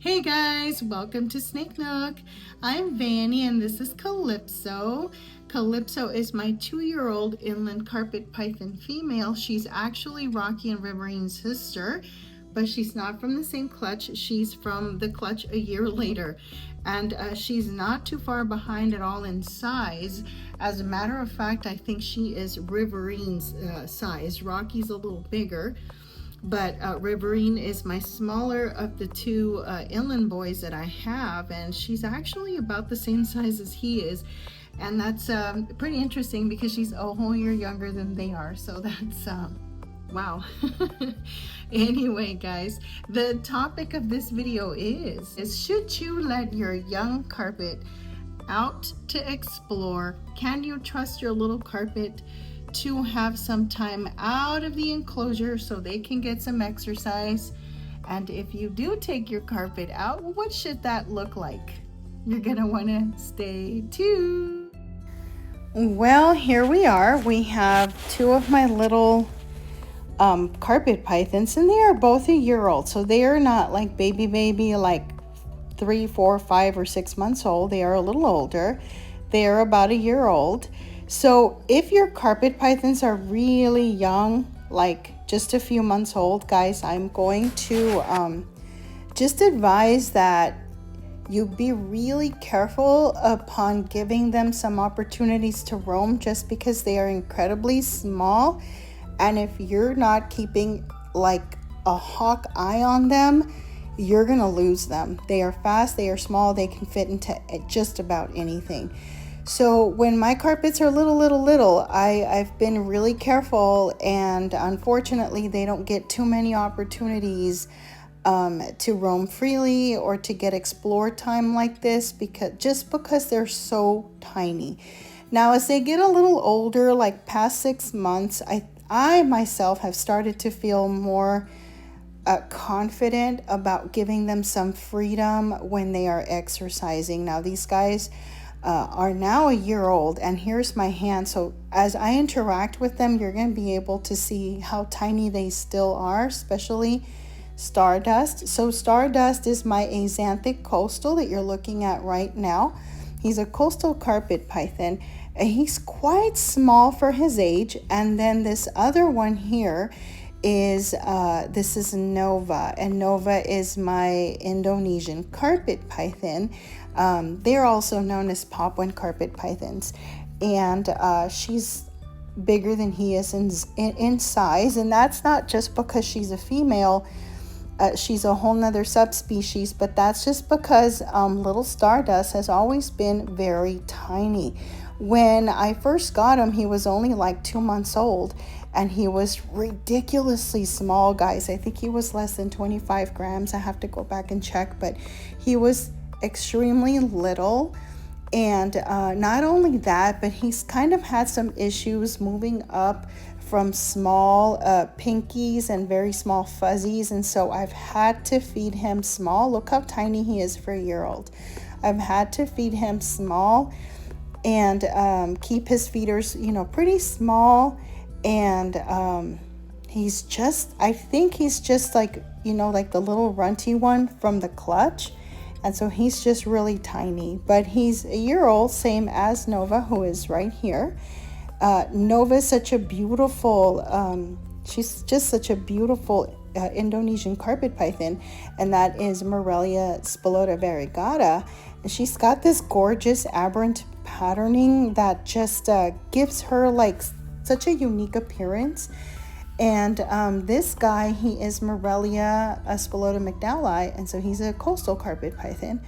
Hey guys, welcome to Snake Nook. I'm Vanny and this is Calypso. Calypso is my 2-year-old inland carpet python female. She's actually Rocky and Riverine's sister, but she's not from the same clutch. She's from the clutch a year later. And she's not too far behind at all in size. As a matter of fact, I think she is Riverine's size. Rocky's a little bigger. But Riverine is my smaller of the two inland boys that I have, and she's actually about the same size as he is. And that's pretty interesting because she's a whole year younger than they are. So that's wow. Anyway, guys, the topic of this video is should you let your young carpet out to explore? Can you trust your little carpet to have some time out of the enclosure so they can get some exercise? And if you do take your carpet out, what should that look like? You're gonna want to stay tuned. Well, here we are. We have two of my little carpet pythons, and they are both a year old, so they are not like baby like 3, 4, 5, or 6 months old. They are a little older. They are about a year old. So if your carpet pythons are really young, like just a few months old, guys, I'm going to just advise that you be really careful upon giving them some opportunities to roam, just because they are incredibly small. And if you're not keeping like a hawk eye on them, you're gonna lose them. They are fast, they are small, they can fit into just about anything. So when my carpets are little, I've been really careful, and unfortunately they don't get too many opportunities to roam freely or to get explore time like this, because they're so tiny. Now as they get a little older, like past 6 months, I myself have started to feel more confident about giving them some freedom when they are exercising. Now these guys are now a year old, and here's my hand. So as I interact with them, you're going to be able to see how tiny they still are, especially Stardust. So Stardust is my axanthic coastal that you're looking at right now. He's a coastal carpet python. He's quite small for his age. And then this other one here is this is Nova, and Nova is my Indonesian carpet python. They're also known as Papuan carpet pythons, and she's bigger than he is in size, and that's not just because she's a female. She's a whole nother subspecies, but that's just because little Stardust has always been very tiny. When I first got him, he was only like 2 months old, and he was ridiculously small, guys. I think he was less than 25 grams. I have to go back and check, but he was extremely little. And not only that, but he's kind of had some issues moving up from small pinkies and very small fuzzies, and so I've had to feed him small. Look how tiny he is for a year old. I've had to feed him small and keep his feeders, pretty small. And I think he's just like, like the little runty one from the clutch. And so he's just really tiny, but he's a year old, same as Nova, who is right here. Nova is such a beautiful, she's just such a beautiful Indonesian carpet python, and that is Morelia spilota variegata. And she's got this gorgeous aberrant patterning that just gives her like such a unique appearance. And this guy, he is Morelia spilota mcdowelli, and so he's a coastal carpet python.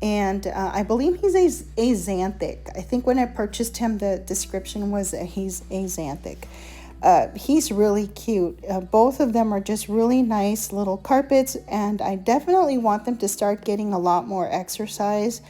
And I believe he's axanthic. I think when I purchased him, the description was that he's axanthic. He's really cute. Both of them are just really nice little carpets, and I definitely want them to start getting a lot more exercise,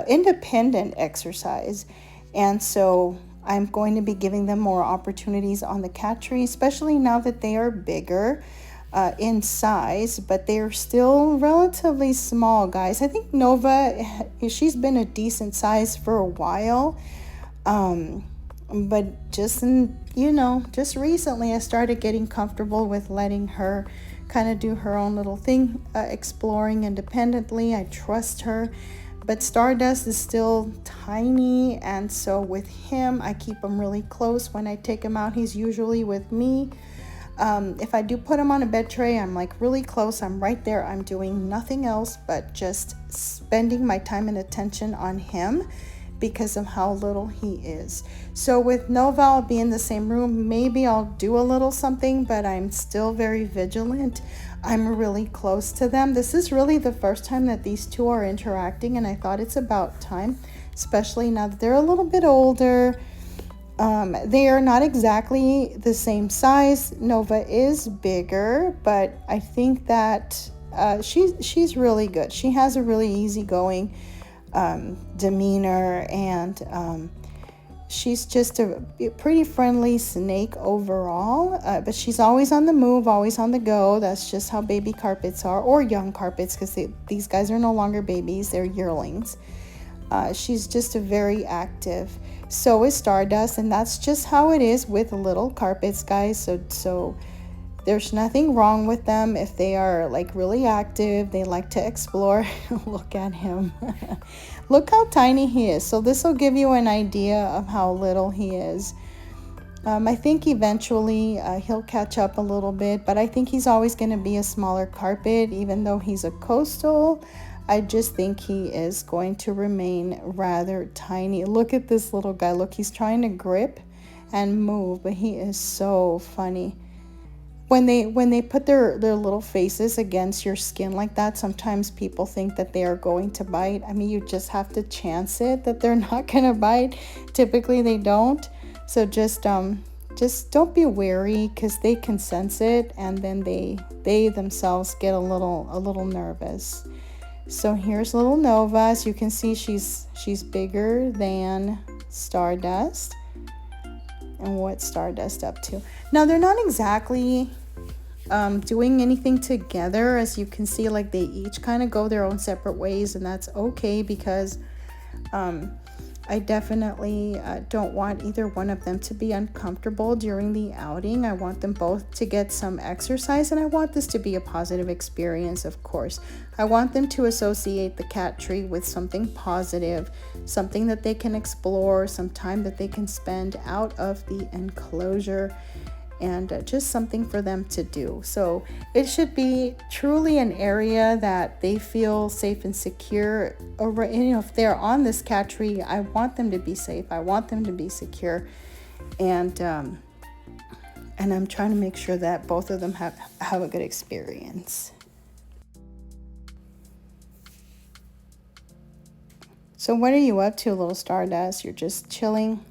independent exercise. And so I'm going to be giving them more opportunities on the cat tree, especially now that they are bigger in size, but they're still relatively small, guys. I think Nova, she's been a decent size for a while, but just recently I started getting comfortable with letting her kind of do her own little thing, exploring independently. I trust her. But Stardust is still tiny, and so with him, I keep him really close. When I take him out, he's usually with me. If I do put him on a bed tray, I'm like really close. I'm right there. I'm doing nothing else but just spending my time and attention on him because of how little he is. So with Nova, I'll be in the same room. Maybe I'll do a little something, but I'm still very vigilant. I'm really close to them. This is really the first time that these two are interacting, and I thought it's about time, especially now that they're a little bit older. They are not exactly the same size. Nova is bigger, but I think that she's really good. She has a really easygoing demeanor, and she's just a pretty friendly snake overall, but she's always on the move, always on the go. That's just how baby carpets are, or young carpets, because these guys are no longer babies, they're yearlings. She's just a very active. So is Stardust, and that's just how it is with little carpets, guys. So there's nothing wrong with them if they are like really active. They like to explore. Look at him. Look how tiny he is. So this will give you an idea of how little he is. I think eventually he'll catch up a little bit, but I think he's always going to be a smaller carpet, even though he's a coastal. I just think he is going to remain rather tiny. Look at this little guy. Look, he's trying to grip and move, but he is so funny. When they put their little faces against your skin like that, sometimes people think that they are going to bite. I mean, you just have to chance it that they're not going to bite. Typically, they don't. So just don't be wary, because they can sense it, and then they themselves get a little nervous. So here's little Nova. As you can see, she's bigger than Stardust. And what's Stardust up to? Now, they're not exactly doing anything together. As you can see, like, they each kind of go their own separate ways, and that's okay, because I definitely don't want either one of them to be uncomfortable during the outing. I want them both to get some exercise, and I want this to be a positive experience, of course. I want them to associate the cat tree with something positive, something that they can explore, some time that they can spend out of the enclosure, and just something for them to do. So it should be truly an area that they feel safe and secure. If they're on this cat tree, I want them to be safe. I want them to be secure. And I'm trying to make sure that both of them have a good experience. So what are you up to, little Stardust? You're just chilling?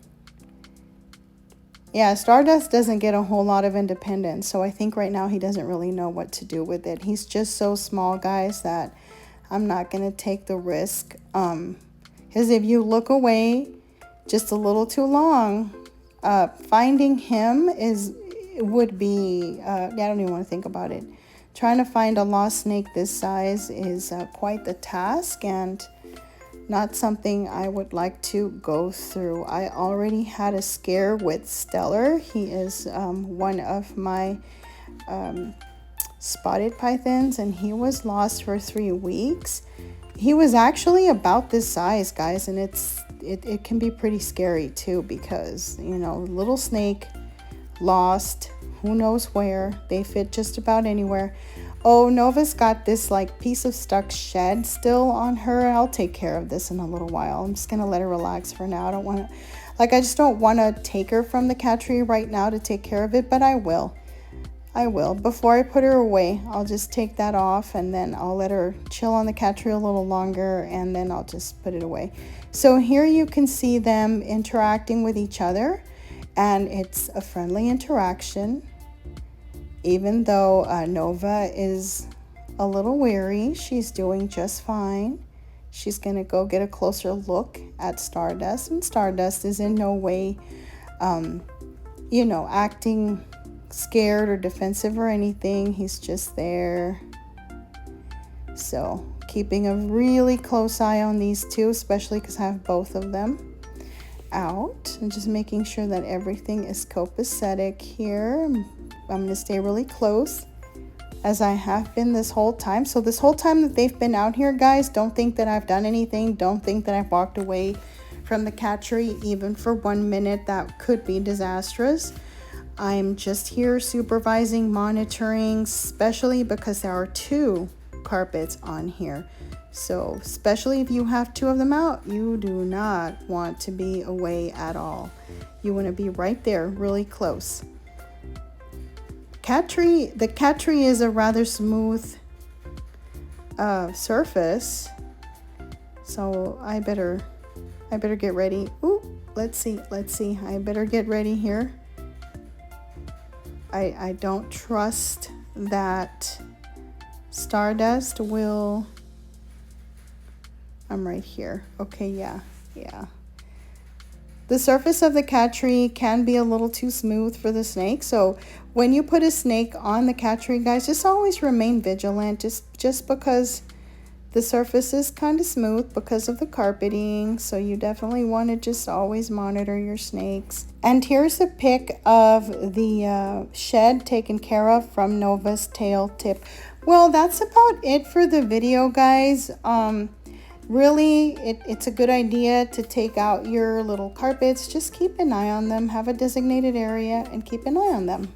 Yeah, Stardust doesn't get a whole lot of independence, so I think right now he doesn't really know what to do with it. He's just so small, guys, that I'm not going to take the risk. Because if you look away just a little too long, finding him would be, I don't even want to think about it. Trying to find a lost snake this size is quite the task, and not something I would like to go through. I already had a scare with Stellar. He is one of my spotted pythons, and he was lost for 3 weeks. He was actually about this size, guys, and it can be pretty scary too, because, you know, little snake lost, who knows where. They fit just about anywhere. Oh, Nova's got this like piece of stuck shed still on her. I'll take care of this in a little while. I'm just gonna let her relax for now. I just don't want to take her from the cat tree right now to take care of it, but I will. Before I put her away, I'll just take that off, and then I'll let her chill on the cat tree a little longer, and then I'll just put it away. So here you can see them interacting with each other, and it's a friendly interaction. Even though Nova is a little weary, she's doing just fine. She's going to go get a closer look at Stardust. And Stardust is in no way, acting scared or defensive or anything. He's just there. So keeping a really close eye on these two, especially because I have both of them out. And just making sure that everything is copacetic here. I'm going to stay really close. as I have been this whole time. So this whole time that they've been out here, guys, don't think that I've done anything. Don't think that I've walked away from the cattery even for 1 minute. That could be disastrous. I'm just here supervising, monitoring, especially because there are 2 carpets on here. So especially if you have 2 of them out, you do not want to be away at all. You want to be right there, really close. The cattery is a rather smooth surface, so I better get ready. Ooh, let's see. I better get ready here. I don't trust that Stardust will. I'm right here. Okay, yeah. The surface of the cattery can be a little too smooth for the snake. So when you put a snake on the cattery, guys, just always remain vigilant. Just because the surface is kind of smooth because of the carpeting. So you definitely want to just always monitor your snakes. And here's a pic of the shed taken care of from Nova's tail tip. Well, that's about it for the video, guys. Really, it's a good idea to take out your little carpets. Just keep an eye on them. Have a designated area and keep an eye on them.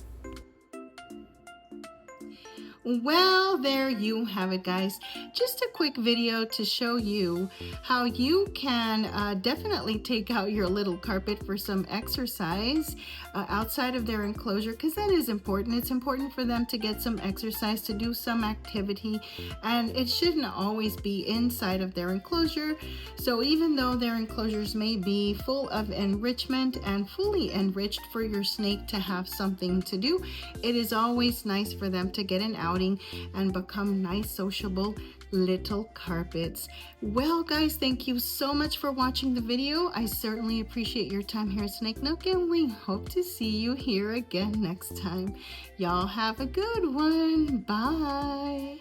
Well, there you have it, guys. Just a quick video to show you how you can definitely take out your little carpet for some exercise outside of their enclosure, because that is important. It's important for them to get some exercise, to do some activity, and it shouldn't always be inside of their enclosure. So even though their enclosures may be full of enrichment and fully enriched for your snake to have something to do, it is always nice for them to get an outing and become nice, sociable little carpets. Well, guys, thank you so much for watching the video. I certainly appreciate your time here at Snake Nook, and we hope to see you here again next time. Y'all have a good one. Bye.